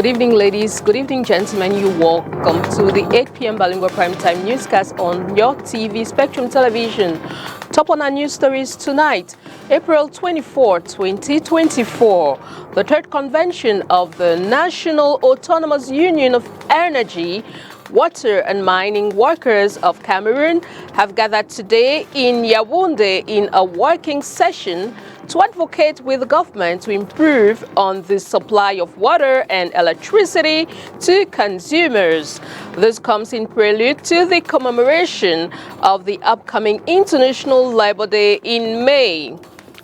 Good evening, ladies. Good evening, gentlemen. You welcome to the 8 p.m. Bilingual Primetime Newscast on your TV, Spectrum Television. Top on our news stories tonight, April 24, 2024. The third convention of the National Autonomous Union of Energy, Water and Mining Workers of Cameroon have gathered today in Yaoundé in a working session to advocate with the government to improve on the supply of water and electricity to consumers. This comes in prelude to the commemoration of the upcoming International Labour Day in May.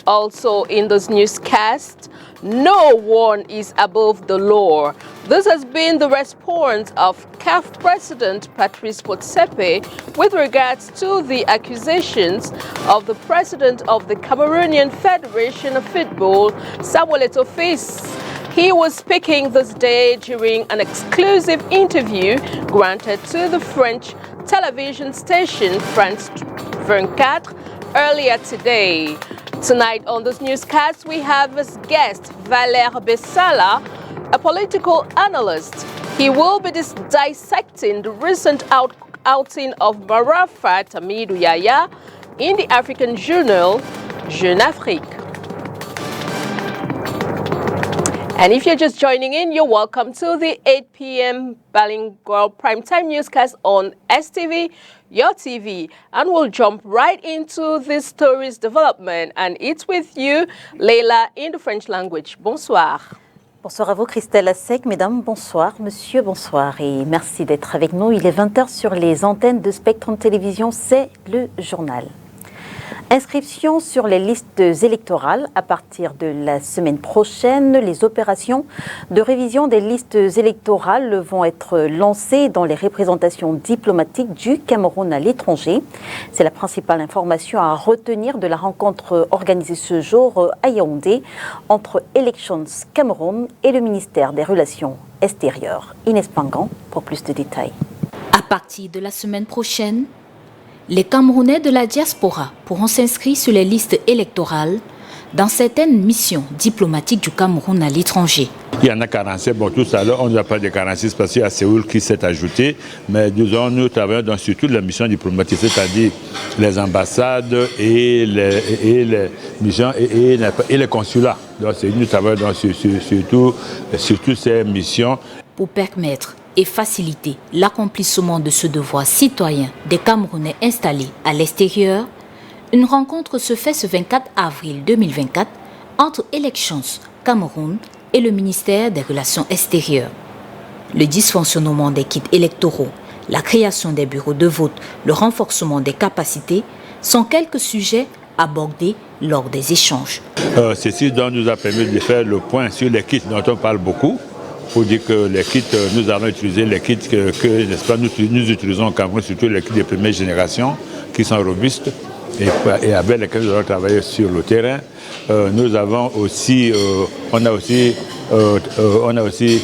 Also in this newscast, no one is above the law. This has been the response of CAF President Patrice Motsepe with regards to the accusations of the President of the Cameroonian Federation of Football, Samuel Eto'o. He was speaking this day during an exclusive interview granted to the French television station France 24 earlier today. Tonight on this newscast, we have as guest Valère Bessala, a political analyst. He will be dissecting the recent outing of Marafat Hamidou Yahya in the African journal Jeune Afrique. And if you're just joining in, you're welcome to the 8 p.m. Bilingual Primetime Newscast on STV, your TV. And we'll jump right into this story's development. And it's with you, Leila, in the French language. Bonsoir. Bonsoir à vous, Christelle Assec. Mesdames, bonsoir. Monsieur, bonsoir. Et merci d'être avec nous. Il est 20h sur les antennes de Spectrum Télévision. C'est le journal. Inscription sur les listes électorales à partir de la semaine prochaine. Les opérations de révision des listes électorales vont être lancées dans les représentations diplomatiques du Cameroun à l'étranger. C'est la principale information à retenir de la rencontre organisée ce jour à Yaoundé entre Elections Cameroun et le ministère des Relations extérieures. Inès Pangan pour plus de détails. À partir de la semaine prochaine, les Camerounais de la diaspora pourront s'inscrire sur les listes électorales dans certaines missions diplomatiques du Cameroun à l'étranger. Il y en a 47, bon tout à l'heure on n'a pas de 46 parce qu'il y a Séoul qui s'est ajouté, mais nous travaillons dans surtout les missions diplomatiques, c'est-à-dire les ambassades et les missions et les consulats. Donc nous travaillons dans surtout ces missions. Pour permettre et faciliter l'accomplissement de ce devoir citoyen des Camerounais installés à l'extérieur, une rencontre se fait ce 24 avril 2024 entre Elections Cameroun et le ministère des Relations extérieures. Le dysfonctionnement des kits électoraux, la création des bureaux de vote, le renforcement des capacités sont quelques sujets abordés lors des échanges. Ceci donc nous a permis de faire le point sur les kits dont on parle beaucoup. Pour dire que les kits, nous allons utiliser les kits que n'est-ce pas, nous utilisons au Cameroun, surtout les kits de première génération qui sont robustes et avec lesquels nous allons travailler sur le terrain. Nous avons aussi, on a aussi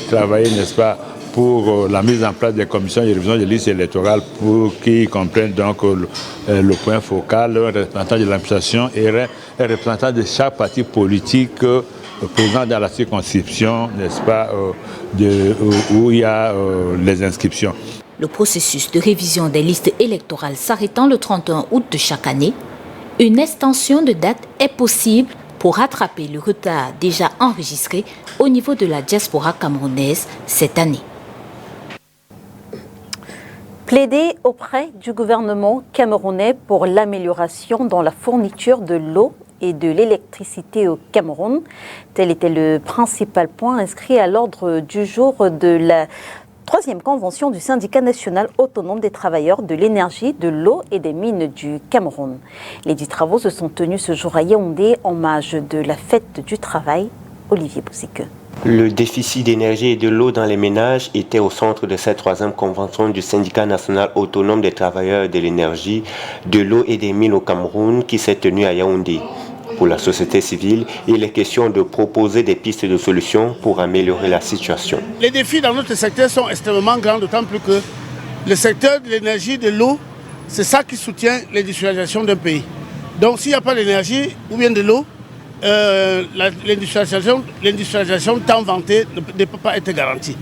travaillé, n'est-ce pas, pour la mise en place des commissions de révision des listes électorales pour qu'ils comprennent donc le point focal, le représentant de l'administration et un représentant de chaque parti politique présent dans la circonscription, n'est-ce pas, où il y a les inscriptions. Le processus de révision des listes électorales s'arrêtant le 31 août de chaque année, une extension de date est possible pour rattraper le retard déjà enregistré au niveau de la diaspora camerounaise cette année. Plaider auprès du gouvernement camerounais pour l'amélioration dans la fourniture de l'eau et de l'électricité au Cameroun. Tel était le principal point inscrit à l'ordre du jour de la 3e convention du syndicat national autonome des travailleurs de l'énergie, de l'eau et des mines du Cameroun. Les 10 travaux se sont tenus ce jour à Yaoundé en hommage de la fête du travail. Olivier Boussique. Le déficit d'énergie et de l'eau dans les ménages était au centre de cette 3e convention du syndicat national autonome des travailleurs de l'énergie, de l'eau et des mines au Cameroun qui s'est tenue à Yaoundé. Pour la société civile, il est question de proposer des pistes de solutions pour améliorer la situation. Les défis dans notre secteur sont extrêmement grands, d'autant plus que le secteur de l'énergie, de l'eau, c'est ça qui soutient l'industrialisation d'un pays. Donc s'il n'y a pas d'énergie ou bien de l'eau, l'industrialisation tant vantée ne peut pas être garantie.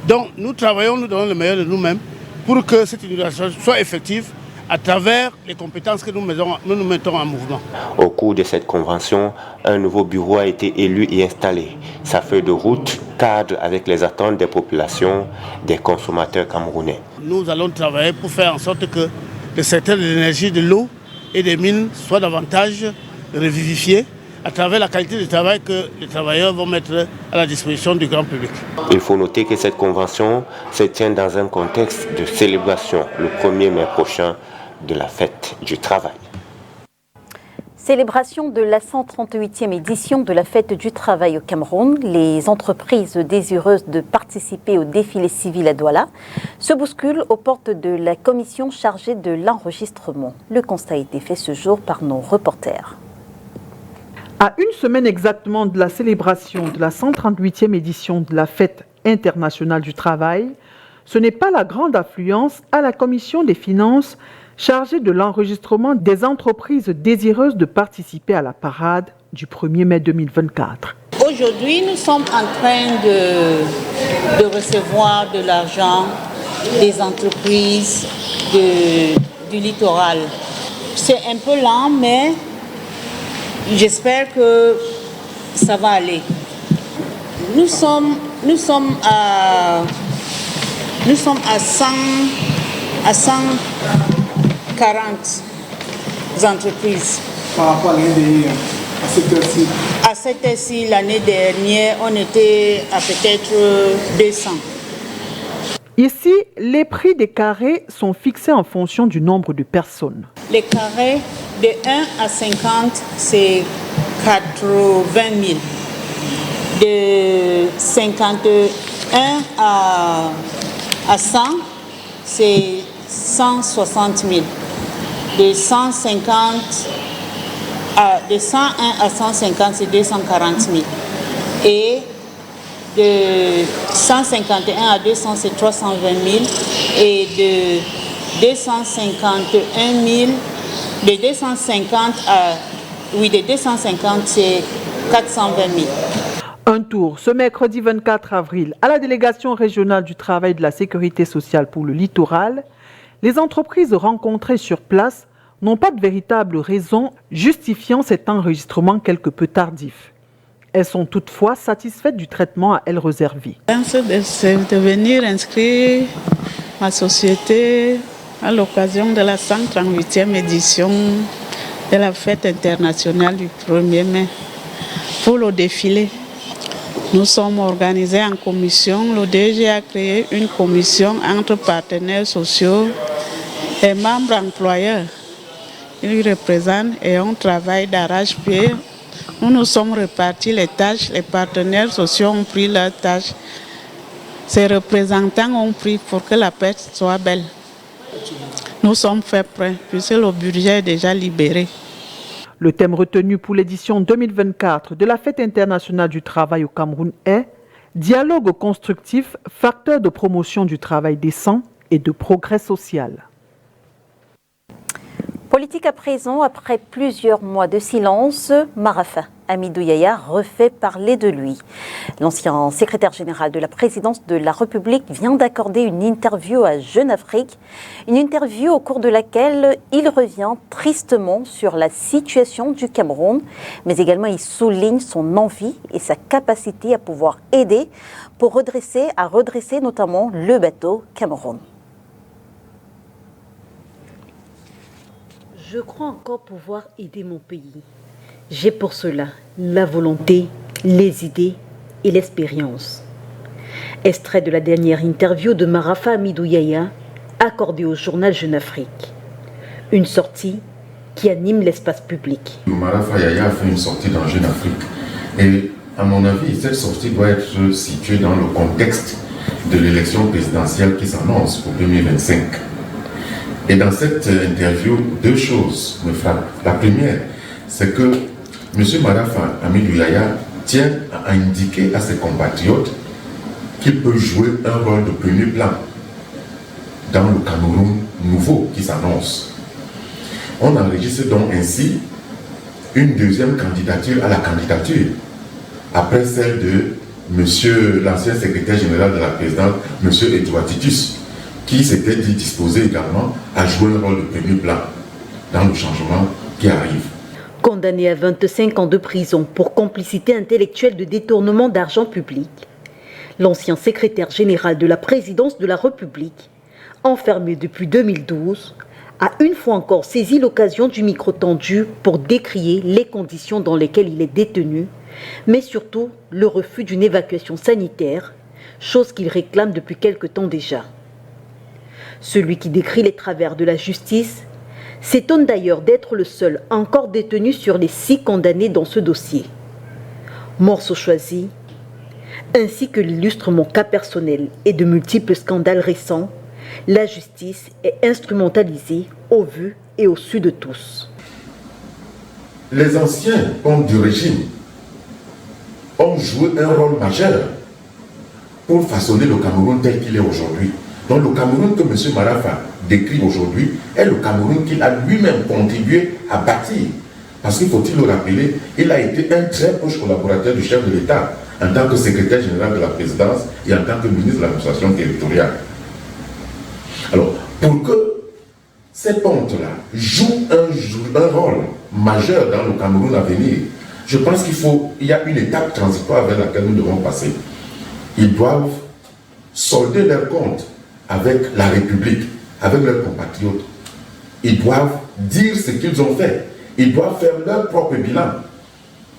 Donc nous travaillons, nous donnons le meilleur de nous-mêmes pour que cette industrialisation soit effective à travers les compétences que nous mettons en mouvement. Au cours de cette convention, un nouveau bureau a été élu et installé. Sa feuille de route cadre avec les attentes des populations, des consommateurs camerounais. Nous allons travailler pour faire en sorte que le secteur de l'énergie, de l'eau et des mines soit davantage revivifié à travers la qualité du travail que les travailleurs vont mettre à la disposition du grand public. Il faut noter que cette convention se tient dans un contexte de célébration le 1er mai prochain de la fête du travail. Célébration de la 138e édition de la fête du travail au Cameroun. Les entreprises désireuses de participer au défilé civil à Douala se bousculent aux portes de la commission chargée de l'enregistrement. Le constat a été fait ce jour par nos reporters. À une semaine exactement de la célébration de la 138e édition de la fête internationale du travail, ce n'est pas la grande affluence à la commission des finances chargée de l'enregistrement des entreprises désireuses de participer à la parade du 1er mai 2024. Aujourd'hui, nous sommes en train de recevoir de l'argent des entreprises du littoral. C'est un peu lent, mais j'espère que ça va aller. Nous sommes à 140 entreprises. Par rapport à l'année dernière, à cette heure-ci? À cette heure-ci, l'année dernière, on était à peut-être 200. Ici, les prix des carrés sont fixés en fonction du nombre de personnes. Les carrés de 1 à 50, c'est 80 000. De 51 à 100, c'est 160 000. De 101 à 150, c'est 240 000. Et de 151 à 200, c'est 320 000. Et de 251 000, de 250, c'est 420 000. Un tour ce mercredi 24 avril à la délégation régionale du travail et de la sécurité sociale pour le littoral. Les entreprises rencontrées sur place n'ont pas de véritable raison justifiant cet enregistrement quelque peu tardif. Elles sont toutefois satisfaites du traitement à elles réservé. C'est de venir inscrire ma société à l'occasion de la 138e édition de la fête internationale du 1er mai pour le défilé. Nous sommes organisés en commission. L'ODG a créé une commission entre partenaires sociaux et membres employeurs. Ils représentent et on travaille d'arrache-pied. Nous nous sommes répartis les tâches. Les partenaires sociaux ont pris leurs tâches. Ces représentants ont pris pour que la fête soit belle. Nous sommes faits prêts puisque le budget est déjà libéré. Le thème retenu pour l'édition 2024 de la Fête internationale du travail au Cameroun est « Dialogue constructif, facteur de promotion du travail décent et de progrès social ». Politique à présent, après plusieurs mois de silence, Marafa Hamidou Yahya refait parler de lui. L'ancien secrétaire général de la présidence de la République vient d'accorder une interview à Jeune Afrique, une interview au cours de laquelle il revient tristement sur la situation du Cameroun, mais également il souligne son envie et sa capacité à pouvoir aider pour redresser notamment le bateau Cameroun. Je crois encore pouvoir aider mon pays. J'ai pour cela la volonté, les idées et l'expérience. Extrait de la dernière interview de Marafa Hamidou Yahya, accordée au journal Jeune Afrique. Une sortie qui anime l'espace public. Marafa Yahya a fait une sortie dans Jeune Afrique. Et à mon avis, cette sortie doit être située dans le contexte de l'élection présidentielle qui s'annonce pour 2025. Et dans cette interview, deux choses me frappent. La première, c'est que M. Marafa Hamidou Yahya tient à indiquer à ses compatriotes qu'il peut jouer un rôle de premier plan dans le Cameroun nouveau qui s'annonce. On enregistre donc ainsi une deuxième candidature à la candidature, après celle de l'ancien secrétaire général de la présidence, M. Edouard Titus, qui s'était dit disposé également à jouer un rôle de premier plan dans le changement qui arrive. Condamné à 25 ans de prison pour complicité intellectuelle de détournement d'argent public, l'ancien secrétaire général de la présidence de la République, enfermé depuis 2012, a une fois encore saisi l'occasion du micro tendu pour décrier les conditions dans lesquelles il est détenu, mais surtout le refus d'une évacuation sanitaire, chose qu'il réclame depuis quelque temps déjà. Celui qui décrit les travers de la justice s'étonne d'ailleurs d'être le seul encore détenu sur les 6 condamnés dans ce dossier. Morceau choisi, ainsi que l'illustre mon cas personnel et de multiples scandales récents, la justice est instrumentalisée au vu et au su de tous. Les anciens hommes du régime ont joué un rôle majeur pour façonner le Cameroun tel qu'il est aujourd'hui. Donc le Cameroun que M. Marafa décrit aujourd'hui est le Cameroun qu'il a lui-même contribué à bâtir. Parce qu'il faut-il le rappeler, il a été un très proche collaborateur du chef de l'État en tant que secrétaire général de la présidence et en tant que ministre de l'administration territoriale. Alors, pour que ces pontes-là jouent un rôle majeur dans le Cameroun à venir, je pense qu'il y a une étape transitoire vers laquelle nous devons passer. Ils doivent solder leurs comptes avec la République, avec leurs compatriotes. Ils doivent dire ce qu'ils ont fait. Ils doivent faire leur propre bilan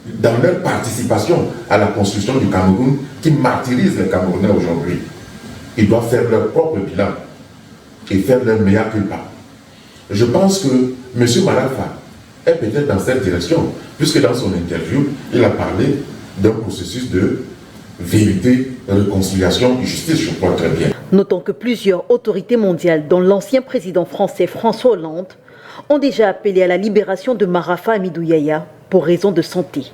dans leur participation à la construction du Cameroun qui martyrise les Camerounais aujourd'hui. Ils doivent faire leur propre bilan et faire leur mea culpa. Je pense que M. Marafa est peut-être dans cette direction, puisque dans son interview, il a parlé d'un processus de vérité, réconciliation et justice, je crois très bien. Notons que plusieurs autorités mondiales, dont l'ancien président français François Hollande, ont déjà appelé à la libération de Marafa Hamidou Yahya pour raison de santé.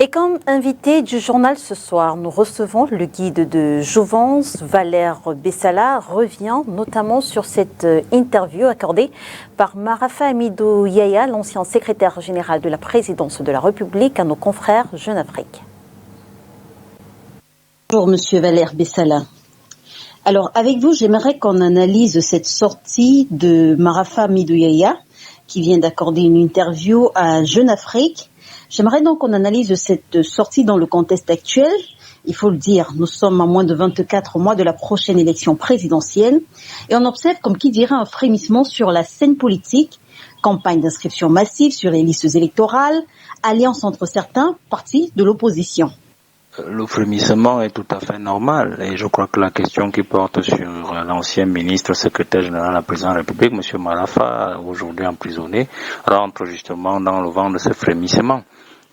Et comme invité du journal ce soir, nous recevons le guide de Jouvence, Valère Bessala, revient notamment sur cette interview accordée par Marafa Hamidou Yahya, l'ancien secrétaire général de la présidence de la République, à nos confrères Jeune Afrique. Bonjour Monsieur Valère Bessala. Alors avec vous, j'aimerais qu'on analyse cette sortie de Marafa Hamidou Yahya, qui vient d'accorder une interview à Jeune Afrique. J'aimerais donc qu'on analyse cette sortie dans le contexte actuel. Il faut le dire, nous sommes à moins de 24 mois de la prochaine élection présidentielle et on observe, comme qui dirait, un frémissement sur la scène politique, campagne d'inscription massive sur les listes électorales, alliance entre certains partis de l'opposition. Le frémissement est tout à fait normal et je crois que la question qui porte sur l'ancien ministre secrétaire général de la présidence de la République, M. Marafa, aujourd'hui emprisonné, rentre justement dans le vent de ce frémissement.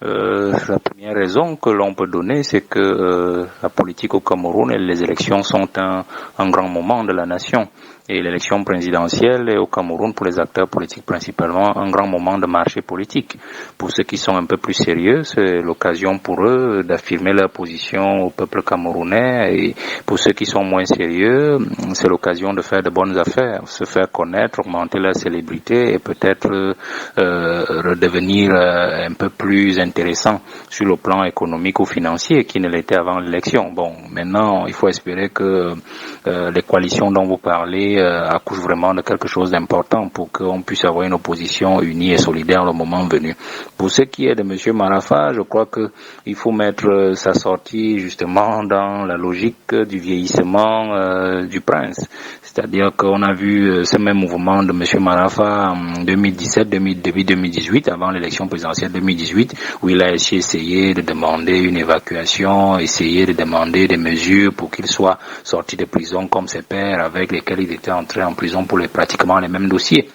La première raison que l'on peut donner, c'est que la politique au Cameroun et les élections sont un grand moment de la nation. Et l'élection présidentielle est au Cameroun, pour les acteurs politiques principalement, un grand moment de marché politique. Pour ceux qui sont un peu plus sérieux, c'est l'occasion pour eux d'affirmer leur position au peuple camerounais. Et pour ceux qui sont moins sérieux, c'est l'occasion de faire de bonnes affaires, se faire connaître, augmenter leur célébrité et peut-être redevenir un peu plus intéressant sur le plan économique ou financier qui ne l'était avant l'élection. Bon, maintenant, il faut espérer que les coalitions dont vous parlez accouche vraiment de quelque chose d'important pour qu'on puisse avoir une opposition unie et solidaire le moment venu. Pour ce qui est de M. Marafa, je crois que il faut mettre sa sortie justement dans la logique du vieillissement du prince. C'est-à-dire qu'on a vu ce même mouvement de M. Marafa en 2017, début 2018, avant l'élection présidentielle 2018, où il a essayé de demander une évacuation, essayé de demander des mesures pour qu'il soit sorti de prison comme ses pairs avec lesquels il était entré en prison pour pratiquement les mêmes dossiers.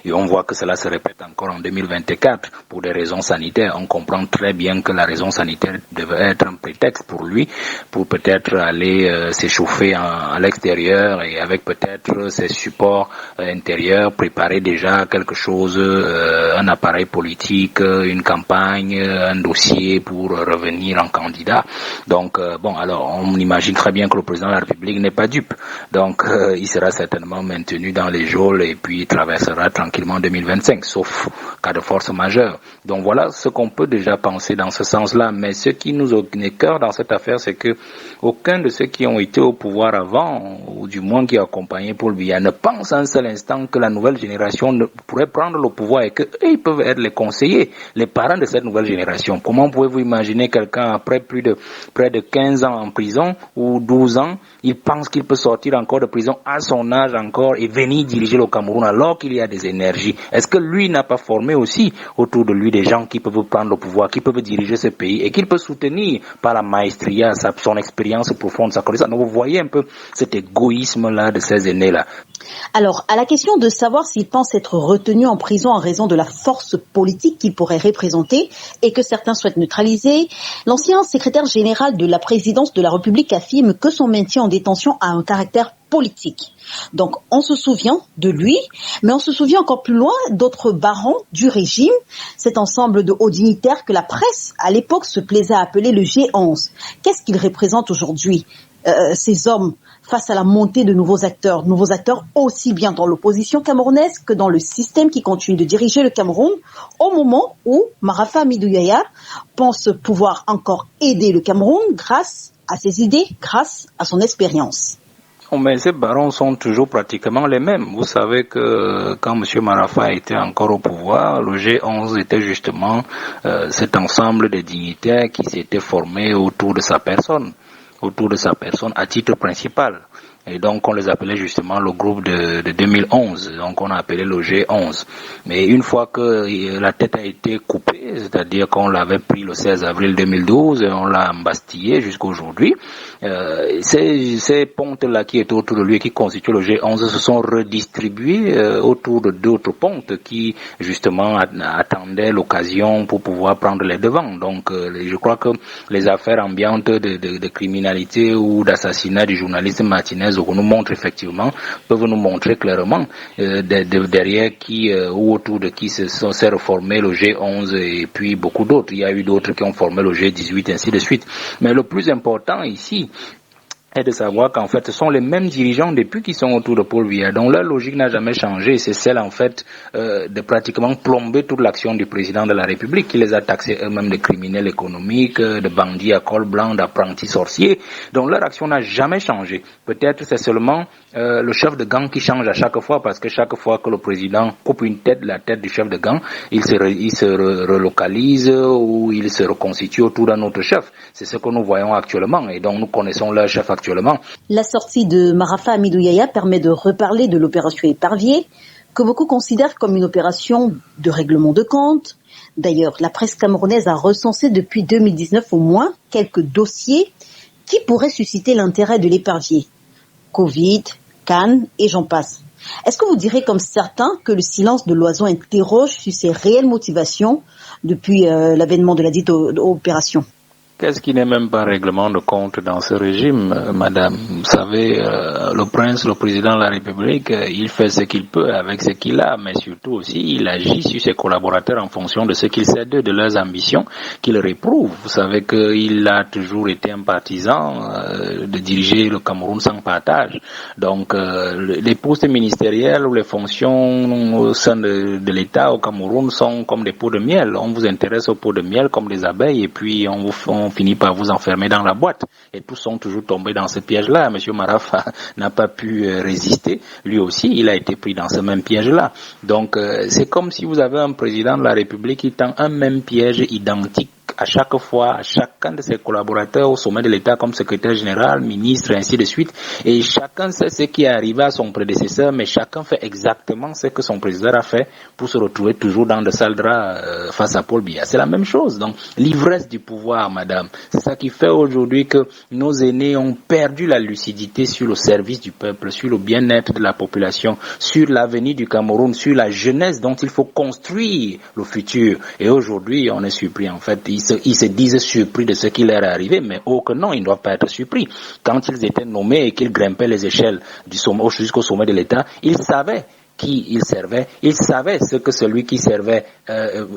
Et on voit que cela se répète encore en 2024 pour des raisons sanitaires. On comprend très bien que la raison sanitaire devait être un prétexte pour lui, pour peut-être aller s'échauffer à l'extérieur et avec peut-être ses supports intérieurs, préparer déjà quelque chose, un appareil politique, une campagne, un dossier pour revenir en candidat. Donc, alors on imagine très bien que le président de la République n'est pas dupe. Donc, il sera certainement maintenu dans les geôles et puis il traversera tranquillement 2025, sauf cas de force majeure. Donc voilà ce qu'on peut déjà penser dans ce sens-là. Mais ce qui nous écoeure dans cette affaire, c'est que aucun de ceux qui ont été au pouvoir avant, ou du moins qui accompagnaient Paul Biya, ne pense un seul instant que la nouvelle génération pourrait prendre le pouvoir et qu'eux, ils peuvent être les conseillers, les parents de cette nouvelle génération. Comment pouvez-vous imaginer quelqu'un après près de 15 ans en prison ou 12 ans, il pense qu'il peut sortir encore de prison à son âge encore et venir diriger le Cameroun alors qu'il y a des énergies? Est-ce que lui n'a pas formé aussi autour de lui des gens qui peuvent prendre le pouvoir, qui peuvent diriger ce pays et qu'il peut soutenir par la maestria, son expérience profonde, sa connaissance? Donc vous voyez un peu cet égoïsme-là de ces aînés-là. Alors, à la question de savoir s'il pense être retenu en prison en raison de la force politique qu'il pourrait représenter et que certains souhaitent neutraliser, l'ancien secrétaire général de la présidence de la République affirme que son maintien en détention a un caractère politique. Donc, on se souvient de lui, mais on se souvient encore plus loin d'autres barons du régime, cet ensemble de hauts dignitaires que la presse, à l'époque, se plaisait à appeler le G11. Qu'est-ce qu'ils représentent aujourd'hui, ces hommes, face à la montée de nouveaux acteurs aussi bien dans l'opposition camerounaise que dans le système qui continue de diriger le Cameroun, au moment où Marafa Midouya pense pouvoir encore aider le Cameroun grâce à ses idées, grâce à son expérience. Mais ces barons sont toujours pratiquement les mêmes. Vous savez que quand M. Marafa était encore au pouvoir, le G11 était justement cet ensemble de dignitaires qui s'étaient formés autour de sa personne à titre principal. Et donc on les appelait justement le groupe de 2011, donc on a appelé le G11. Mais une fois que la tête a été coupée, c'est-à-dire qu'on l'avait pris le 16 avril 2012 et on l'a embastillé jusqu'à aujourd'hui, ces pontes-là qui étaient autour de lui et qui constituent le G11 se sont redistribués autour de d'autres pontes qui justement attendaient l'occasion pour pouvoir prendre les devants. Donc je crois que les affaires ambiantes de criminalité ou d'assassinat du journaliste Martinez nous montrent effectivement, peuvent nous montrer clairement derrière qui ou autour de qui s'est reformé le G11 et puis beaucoup d'autres. Il y a eu d'autres qui ont formé le G18 ainsi de suite. Mais le plus important ici est de savoir qu'en fait ce sont les mêmes dirigeants depuis qui sont autour de Paul Biya. Donc leur logique n'a jamais changé, c'est celle en fait de pratiquement plomber toute l'action du président de la République qui les a taxés eux-mêmes de criminels économiques, de bandits à col blanc, d'apprentis sorciers. Donc leur action n'a jamais changé. Peut-être c'est seulement le chef de gang qui change à chaque fois parce que chaque fois que le président coupe une tête, la tête du chef de gang, il se relocalise ou il se reconstitue autour d'un autre chef. C'est ce que nous voyons actuellement et donc nous connaissons leur chef actuellement. La sortie de Marafa Midouya permet de reparler de l'opération Épervier, que beaucoup considèrent comme une opération de règlement de compte. D'ailleurs, la presse camerounaise a recensé depuis 2019 au moins quelques dossiers qui pourraient susciter l'intérêt de l'Épervier. Covid, Cannes et j'en passe. Est-ce que vous direz comme certains que le silence de l'oiseau interroge sur ses réelles motivations depuis l'avènement de la dite opération ? Qu'est-ce qui n'est même pas règlement de compte dans ce régime, madame? Vous savez, le prince, le président de la République, il fait ce qu'il peut avec ce qu'il a, mais surtout aussi, il agit sur ses collaborateurs en fonction de ce qu'il sait d'eux, de leurs ambitions, qu'il réprouve. Vous savez qu'il a toujours été un partisan de diriger le Cameroun sans partage. Donc, les postes ministériels ou les fonctions au sein de l'État au Cameroun sont comme des pots de miel. On vous intéresse aux pots de miel comme des abeilles et puis on finit par vous enfermer dans la boîte. Et tous sont toujours tombés dans ce piège-là. Monsieur Marafa n'a pas pu résister. Lui aussi, il a été pris dans ce même piège-là. Donc, c'est comme si vous avez un président de la République qui tend un même piège identique à chaque fois à chacun de ses collaborateurs au sommet de l'État comme secrétaire général, ministre, et ainsi de suite. Et chacun sait ce qui est arrivé à son prédécesseur, mais chacun fait exactement ce que son prédécesseur a fait pour se retrouver toujours dans de sales draps face à Paul Biya. C'est la même chose. Donc, l'ivresse du pouvoir, madame, c'est ça qui fait aujourd'hui que nos aînés ont perdu la lucidité sur le service du peuple, sur le bien-être de la population, sur l'avenir du Cameroun, sur la jeunesse dont il faut construire le futur. Et aujourd'hui, on est surpris. En fait, ils se disent surpris de ce qui leur est arrivé, mais oh que non, ils ne doivent pas être surpris. Quand ils étaient nommés et qu'ils grimpaient les échelles du sommet jusqu'au sommet de l'État, ils savaient qui il servait, il savait ce que celui qui servait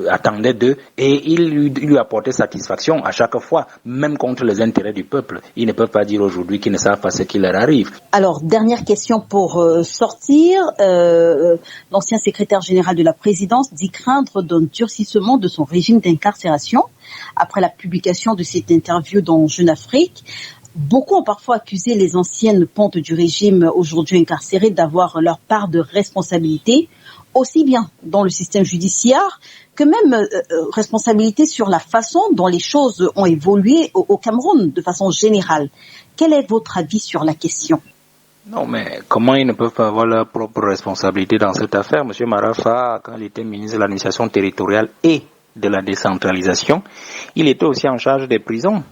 attendait d'eux, et il lui apportait satisfaction à chaque fois, même contre les intérêts du peuple. Ils ne peuvent pas dire aujourd'hui qu'ils ne savent pas ce qui leur arrive. Alors, dernière question pour sortir. L'ancien secrétaire général de la présidence dit craindre d'un durcissement de son régime d'incarcération après la publication de cette interview dans Jeune Afrique. Beaucoup ont parfois accusé les anciennes pontes du régime aujourd'hui incarcérées d'avoir leur part de responsabilité, aussi bien dans le système judiciaire que même responsabilité sur la façon dont les choses ont évolué au Cameroun de façon générale. Quel est votre avis sur la question ? Non, mais comment ils ne peuvent pas avoir leur propre responsabilité dans cette affaire ? Monsieur Marafa, quand il était ministre de l'administration territoriale et de la décentralisation, il était aussi en charge des prisons.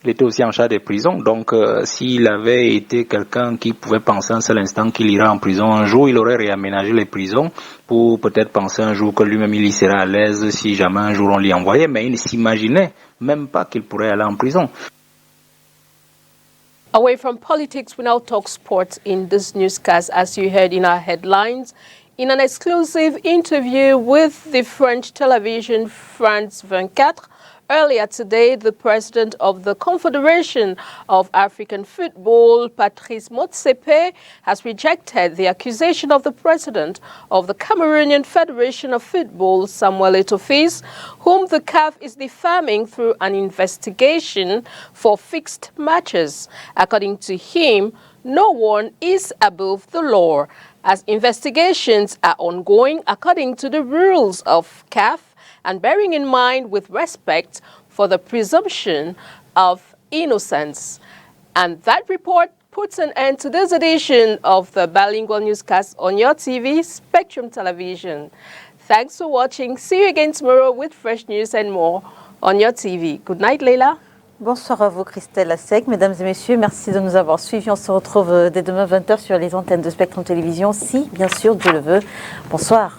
Donc s'il avait été quelqu'un qui pouvait penser un seul instant qu'il ira en prison un jour, il aurait réaménagé les prisons pour peut-être penser un jour que lui-même il y serait à l'aise si jamais un jour on l'y envoyait, mais il ne s'imaginait même pas qu'il pourrait aller en prison. Away from politics, we now talk sports in this newscast, as you heard in our headlines. In an exclusive interview with the French television France 24, earlier today, the president of the Confederation of African Football, Patrice Motsepe, has rejected the accusation of the president of the Cameroonian Federation of Football, Samuel Eto'o, whom the CAF is defaming through an investigation for fixed matches. According to him, no one is above the law, as investigations are ongoing according to the rules of CAF, and bearing in mind with respect for the presumption of innocence. And that report puts an end to this edition of the bilingual newscast on your TV, Spectrum Television. Thanks for watching. See you again tomorrow with fresh news and more on your TV. Good night, Leila. Bonsoir à vous, Christelle Assec. Mesdames et messieurs, merci de nous avoir suivis. On se retrouve dès demain 20h sur les antennes de Spectrum Télévision, si, bien sûr, Dieu le veut. Bonsoir.